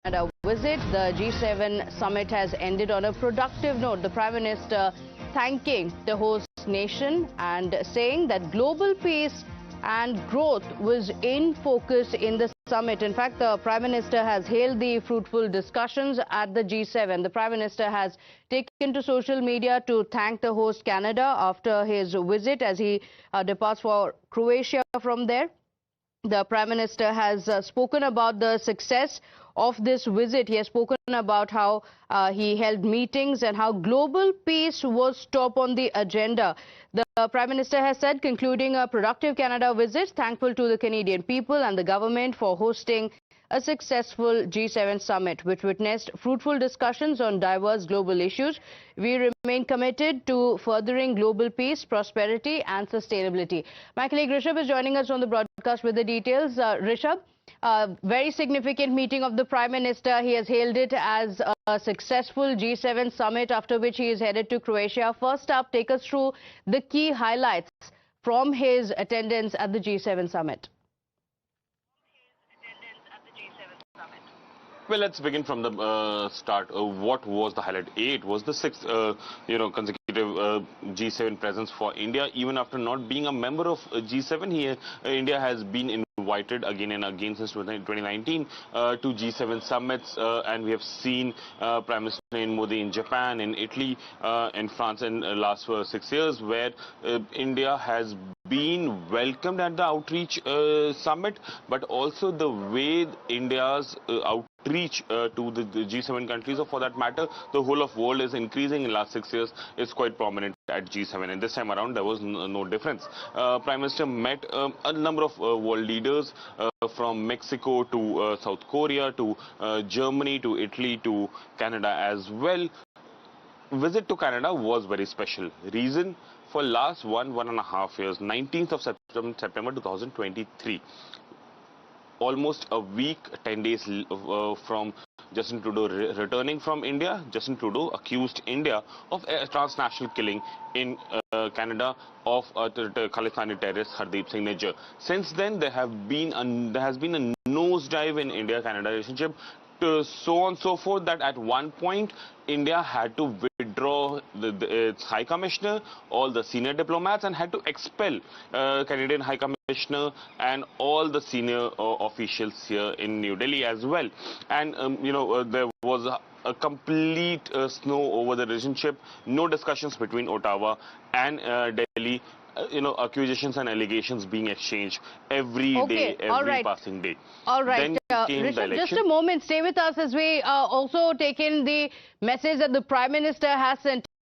Canada visit. The G7 summit has ended on a productive note. The Prime Minister thanking the host nation and saying that global peace and growth was in focus in the summit. In fact, the Prime Minister has hailed the fruitful discussions at the G7. The Prime Minister has taken to social media to thank the host Canada after his visit as he departs for Croatia from there. The Prime Minister has spoken about the success of this visit. He has spoken about how he held meetings and how global peace was top on the agenda. The Prime Minister has said, concluding a productive Canada visit, thankful to the Canadian people and the government for hosting a successful G7 summit, which witnessed fruitful discussions on diverse global issues. We remain committed to furthering global peace, prosperity and sustainability. My colleague Rishabh is joining us on the broadcast with the details. Rishabh, very significant meeting of the Prime Minister. He has hailed it as a successful G7 summit, after which he is headed to Croatia. First up, take us through the key highlights from his attendance at the G7 summit. Well, let's begin from the start. What was the highlight? It was the sixth, consecutive G7 presence for India. Even after not being a member of G7, India has been invited again and again since 2019 to G7 summits, and we have seen Prime Minister Modi in Japan, in Italy, in France in the last 6 years, where India has been welcomed at the outreach summit, but also the way India's outreach to the G7 countries, or for that matter, the whole of world, is increasing in the last 6 years, is quite prominent at G7. And this time around, there was no difference. Prime Minister met a number of world leaders from Mexico to South Korea to Germany to Italy to Canada as well. Visit to Canada was very special. Reason: for last 1.5 years, 19th of September 2023, almost a week, 10 days from Justin Trudeau returning from India, Justin Trudeau accused India of a transnational killing in Canada of Khalistani terrorist Hardeep Singh Nijjar. Since then, there has been a nosedive in India-Canada relationship, so on and so forth, that at one point India had to withdraw its High Commissioner, all the senior diplomats, and had to expel Canadian High Commissioner and all the senior officials here in New Delhi as well. And there was a complete snow over the relationship. No discussions between Ottawa and Delhi. Accusations and allegations being exchanged every day, every passing day. All right. Then came the Rishabh, election. just a moment. Stay with us as we also take in the message that the Prime Minister has sent